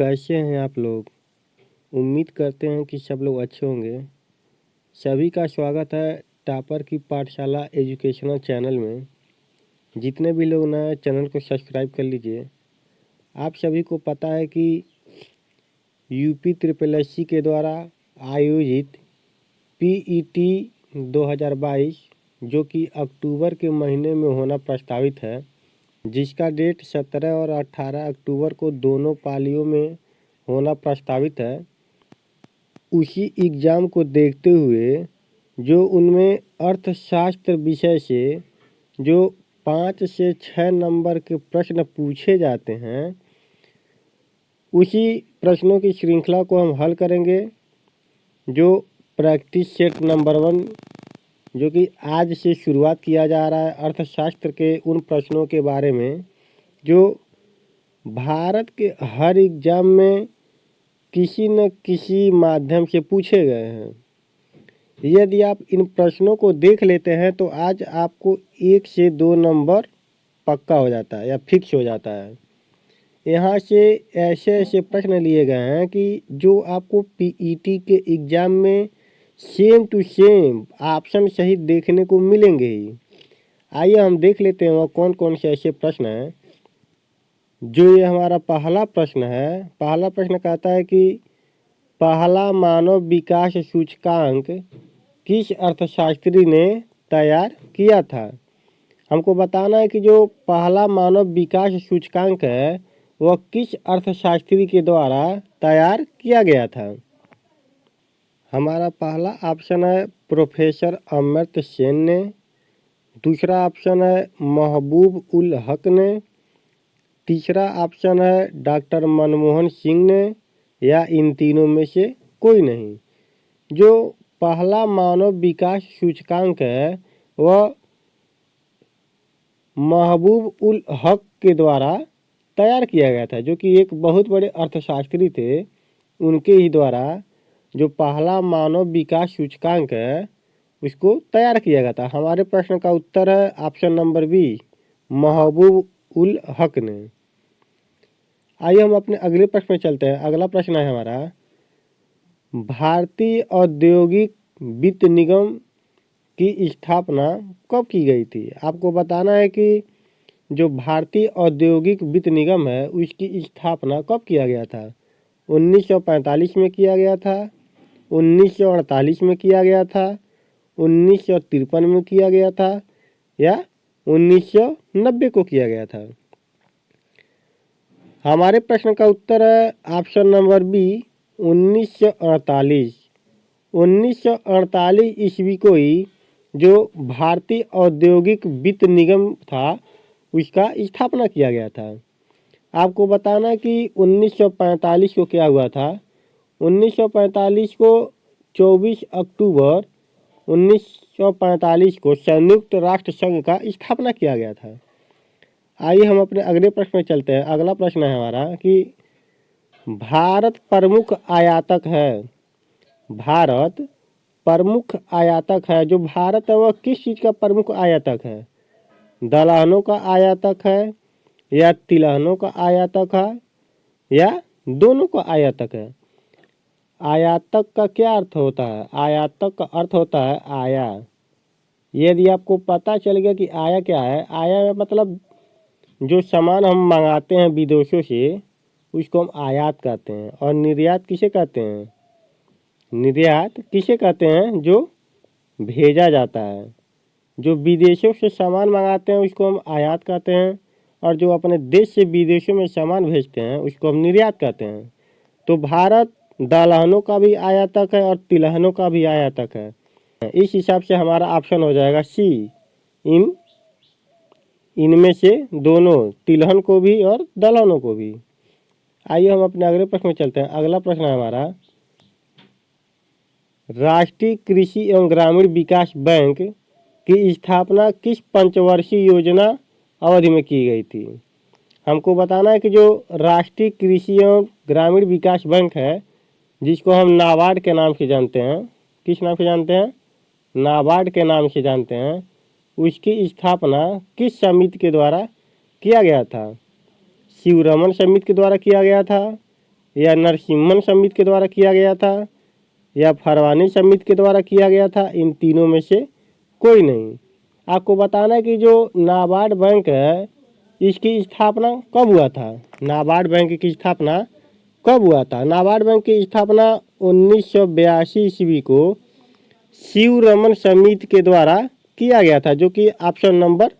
कैसे हैं आप लोग। उम्मीद करते हैं कि सब लोग अच्छे होंगे। सभी का स्वागत है टॉपर की पाठशाला एजुकेशनल चैनल में। जितने भी लोग नए चैनल को सब्सक्राइब कर लीजिए। आप सभी को पता है कि यूपी SSC के द्वारा आयोजित PET 2022 जो कि अक्टूबर के महीने में होना प्रस्तावित है, जिसका डेट 17 और 18 अक्टूबर को दोनों पालियों में होना प्रस्तावित है, उसी एग्ज़ाम को देखते हुए जो उनमें अर्थशास्त्र विषय से जो 5 से 6 नंबर के प्रश्न पूछे जाते हैं, उसी प्रश्नों की श्रृंखला को हम हल करेंगे। जो प्रैक्टिस सेट नंबर 1 जो कि आज से शुरुआत किया जा रहा है अर्थशास्त्र के उन प्रश्नों के बारे में जो भारत के हर एग्ज़ाम में किसी न किसी माध्यम से पूछे गए हैं। यदि आप इन प्रश्नों को देख लेते हैं तो आज आपको 1 से 2 नंबर पक्का हो जाता है या फिक्स हो जाता है। यहाँ से ऐसे ऐसे प्रश्न लिए गए हैं कि जो आपको PET के एग्ज़ाम में सेम टू सेम ऑप्शन सहित देखने को मिलेंगे ही। आइए हम देख लेते हैं वह कौन कौन से ऐसे प्रश्न हैं। जो ये हमारा पहला प्रश्न है, पहला प्रश्न कहता है कि पहला मानव विकास सूचकांक किस अर्थशास्त्री ने तैयार किया था। हमको बताना है कि जो पहला मानव विकास सूचकांक है वह किस अर्थशास्त्री के द्वारा तैयार किया गया था। हमारा पहला ऑप्शन है प्रोफेसर अमर्त्य सेन ने। दूसरा ऑप्शन है महबूब उल हक ने। तीसरा ऑप्शन है डॉक्टर मनमोहन सिंह ने, या इन तीनों में से कोई नहीं। जो पहला मानव विकास सूचकांक है वह महबूब उल हक के द्वारा तैयार किया गया था, जो कि एक बहुत बड़े अर्थशास्त्री थे। उनके ही द्वारा जो पहला मानव विकास सूचकांक है उसको तैयार किया गया था। हमारे प्रश्न का उत्तर है ऑप्शन नंबर बी, महबूब उल हक ने। आइए हम अपने अगले प्रश्न में चलते हैं। अगला प्रश्न है हमारा, भारतीय औद्योगिक वित्त निगम की स्थापना कब की गई थी। आपको बताना है कि जो भारतीय औद्योगिक वित्त निगम है उसकी स्थापना कब किया गया था। 1945 में किया गया था, 1948 में किया गया था, 1953 में किया गया था, या 1990 को किया गया था। हमारे प्रश्न का उत्तर है ऑप्शन नंबर बी, 1948। 1948 ईस्वी को ही जो भारतीय औद्योगिक वित्त निगम था उसका स्थापना किया गया था। आपको बताना कि 1945 को क्या हुआ था। 1945 को 24 अक्टूबर 1945 को संयुक्त राष्ट्र संघ का स्थापना किया गया था। आइए हम अपने अगले प्रश्न में चलते हैं। अगला प्रश्न है हमारा कि भारत प्रमुख आयातक है। भारत प्रमुख आयातक है। जो भारत है वह किस चीज़ का प्रमुख आयातक है। दलहनों का आयातक है, या तिलहनों का आयातक है, या दोनों का आयातक है। आयातक का क्या अर्थ होता है। आयातक का अर्थ होता है आया। यदि आपको पता चल गया कि आया क्या है, आया मतलब जो सामान हम मंगाते हैं विदेशों से उसको हम आयात कहते हैं। और निर्यात किसे कहते हैं। निर्यात किसे कहते हैं, जो भेजा जाता है। जो विदेशों से सामान मंगाते हैं उसको हम आयात कहते हैं, और जो अपने देश से विदेशों में सामान भेजते हैं उसको हम निर्यात कहते हैं। तो भारत दलहनों का भी आयातक है और तिलहनों का भी आयातक है। इस हिसाब से हमारा ऑप्शन हो जाएगा सी, इनमें से दोनों, तिलहन को भी और दलहनों को भी। आइए हम अपने अगले प्रश्न में चलते हैं। अगला प्रश्न है हमारा, राष्ट्रीय कृषि एवं ग्रामीण विकास बैंक की स्थापना किस पंचवर्षीय योजना अवधि में की गई थी। हमको बताना है कि जो राष्ट्रीय कृषि एवं ग्रामीण विकास बैंक है, जिसको हम नाबार्ड के नाम से जानते हैं, किस नाम से जानते हैं, नाबार्ड के नाम से जानते हैं, उसकी स्थापना किस समिति के द्वारा किया गया था। शिवरमन समिति के द्वारा किया गया था, या नरसिम्हन समिति के द्वारा किया गया था या फरवानी समिति के द्वारा किया गया था? इन तीनों में से कोई नहीं। आपको बताना है कि जो नाबार्ड बैंक है इसकी स्थापना कब हुआ था? नाबार्ड बैंक की स्थापना कब हुआ था? नाबार्ड बैंक की स्थापना 1982 ईस्वी को शिवरमन समिति के द्वारा किया गया था, जो कि ऑप्शन नंबर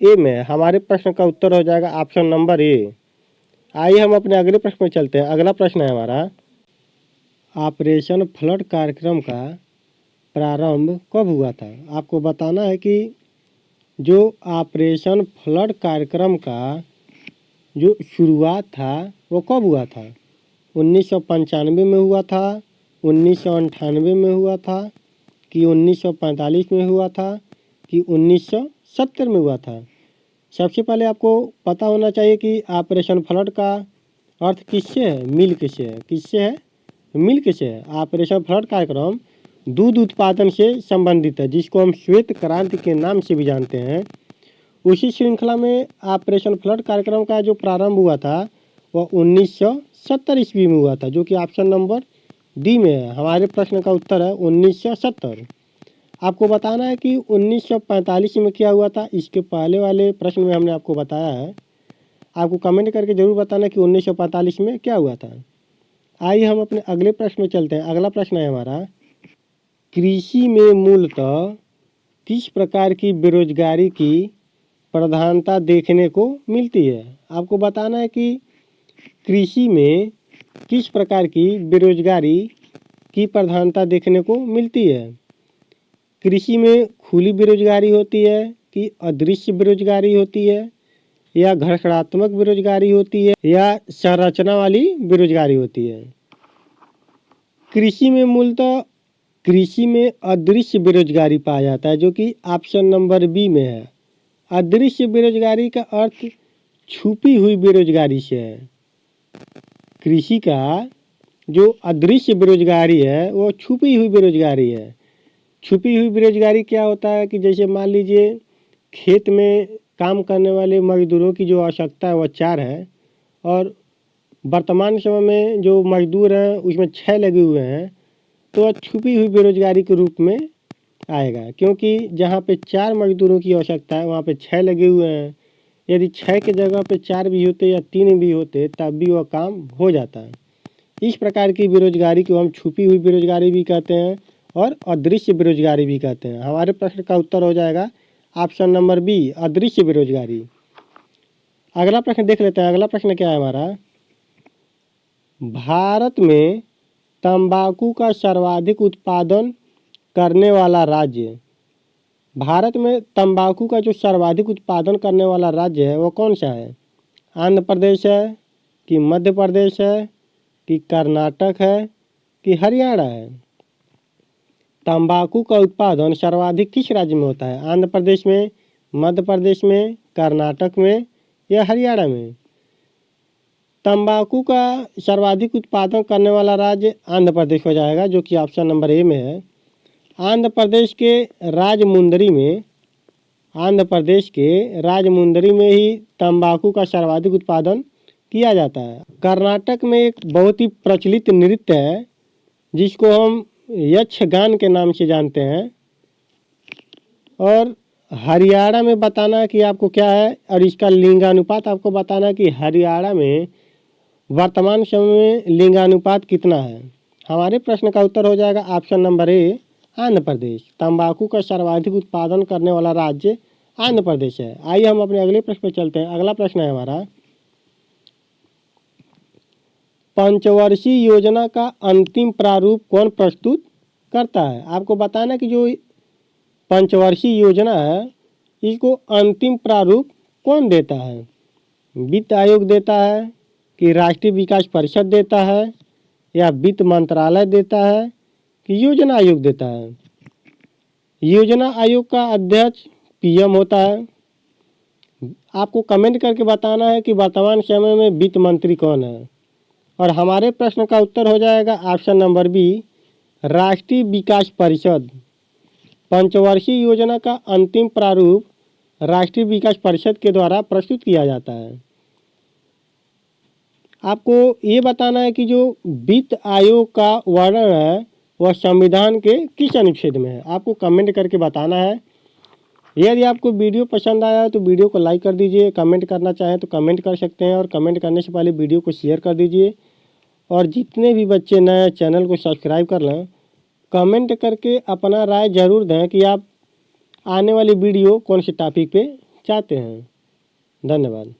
ए में है। हमारे प्रश्न का उत्तर हो जाएगा ऑप्शन नंबर ए। आइए हम अपने अगले प्रश्न में चलते हैं। अगला प्रश्न है हमारा, ऑपरेशन फ्लड कार्यक्रम का प्रारंभ कब हुआ था? आपको बताना है कि जो ऑपरेशन फ्लड कार्यक्रम का जो शुरुआत था वो कब हुआ था? 1995 में हुआ था, 1998 में हुआ था, कि 1945 में हुआ था, कि 1970 में हुआ था? सबसे पहले आपको पता होना चाहिए कि ऑपरेशन फ्लड का अर्थ किससे है? मिल्क से है। किससे है? मिल्क से है। ऑपरेशन फ्लड कार्यक्रम दूध उत्पादन से संबंधित है, जिसको हम श्वेत क्रांति के नाम से भी जानते हैं। उसी श्रृंखला में ऑपरेशन फ्लड कार्यक्रम का जो प्रारंभ हुआ था वह 1970 ईस्वी में हुआ था, जो कि ऑप्शन नंबर डी में है। हमारे प्रश्न का उत्तर है 1970। आपको बताना है कि 1945 में क्या हुआ था। इसके पहले वाले प्रश्न में हमने आपको बताया है। आपको कमेंट करके जरूर बताना कि 1945 में क्या हुआ था। आइए हम अपने अगले प्रश्न में चलते हैं। अगला प्रश्न है हमारा, कृषि में मूलतः किस प्रकार की बेरोजगारी की प्रधानता देखने को मिलती है? आपको बताना है कि कृषि में किस प्रकार की बेरोजगारी की प्रधानता देखने को मिलती है। कृषि में खुली बेरोजगारी होती है कि अदृश्य बेरोजगारी होती है, या घर्षणात्मक बेरोजगारी होती है, या संरचना वाली बेरोजगारी होती है? कृषि में मूलतः कृषि में अदृश्य बेरोजगारी पाया जाता है, जो कि ऑप्शन नंबर बी में है। अदृश्य बेरोजगारी का अर्थ छुपी हुई बेरोजगारी से है। कृषि का जो अदृश्य बेरोजगारी है वो छुपी हुई बेरोजगारी है। छुपी हुई बेरोजगारी क्या होता है कि जैसे मान लीजिए खेत में काम करने वाले मजदूरों की जो आवश्यकता है वह 4 है, और वर्तमान समय में जो मजदूर हैं उसमें 6 लगे हुए हैं, तो वह छुपी हुई बेरोजगारी के रूप में आएगा, क्योंकि जहाँ पे 4 मजदूरों की आवश्यकता है वहाँ पे 6 लगे हुए हैं। यदि 6 के जगह पे 4 भी होते या 3 भी होते तब भी वह काम हो जाता है। इस प्रकार की बेरोजगारी को हम छुपी हुई बेरोजगारी भी कहते हैं और अदृश्य बेरोजगारी भी कहते हैं। हमारे प्रश्न का उत्तर हो जाएगा ऑप्शन नंबर बी, अदृश्य बेरोजगारी। अगला प्रश्न देख लेते हैं। अगला प्रश्न क्या है हमारा, भारत में तंबाकू का सर्वाधिक उत्पादन करने वाला राज्य, भारत में तंबाकू का जो सर्वाधिक उत्पादन करने वाला राज्य है वो कौन सा है? आंध्र प्रदेश है, कि मध्य प्रदेश है, कि कर्नाटक है, कि हरियाणा है? तंबाकू का उत्पादन सर्वाधिक किस राज्य में होता है? आंध्र प्रदेश में, मध्य प्रदेश में, कर्नाटक में, या हरियाणा में? तंबाकू का सर्वाधिक उत्पादन करने वाला राज्य आंध्र प्रदेश हो जाएगा, जो कि ऑप्शन नंबर ए में है। आंध्र प्रदेश के राजमुंदरी में, आंध्र प्रदेश के राजमुंदरी में ही तंबाकू का सर्वाधिक उत्पादन किया जाता है। कर्नाटक में एक बहुत ही प्रचलित नृत्य है जिसको हम यक्षगान के नाम से जानते हैं। और हरियाणा में बताना है कि आपको क्या है, और इसका लिंगानुपात आपको बताना है कि हरियाणा में वर्तमान समय में लिंगानुपात कितना है। हमारे प्रश्न का उत्तर हो जाएगा option number A, Andhra Pradesh. तंबाकू का सर्वाधिक उत्पादन करने वाला राज्य आंध्र प्रदेश है। आइए हम अपने अगले प्रश्न पर चलते हैं। अगला प्रश्न है हमारा, पंचवर्षीय योजना का अंतिम प्रारूप कौन प्रस्तुत करता है? आपको बताना कि जो पंचवर्षीय योजना है इसको अंतिम प्रारूप कौन देता है? वित्त आयोग देता है, कि राष्ट्रीय विकास परिषद देता है, या वित्त मंत्रालय देता है, कि योजना आयोग देता है? योजना आयोग का अध्यक्ष पीएम होता है। आपको कमेंट करके बताना है कि वर्तमान समय में वित्त मंत्री कौन है। और हमारे प्रश्न का उत्तर हो जाएगा ऑप्शन नंबर बी, राष्ट्रीय विकास परिषद। पंचवर्षीय योजना का अंतिम प्रारूप राष्ट्रीय विकास परिषद के द्वारा प्रस्तुत किया जाता है। आपको ये बताना है कि जो वित्त आयोग का वर्णन है वह संविधान के किस अनुच्छेद में है। आपको कमेंट करके बताना है। यदि आपको वीडियो पसंद आया है तो वीडियो को लाइक कर दीजिए। कमेंट करना चाहें तो कमेंट कर सकते हैं, और कमेंट करने से पहले वीडियो को शेयर कर दीजिए। और जितने भी बच्चे नए चैनल को सब्सक्राइब कर लें, कमेंट करके अपना राय ज़रूर दें कि आप आने वाली वीडियो कौन से टॉपिक पे चाहते हैं। धन्यवाद।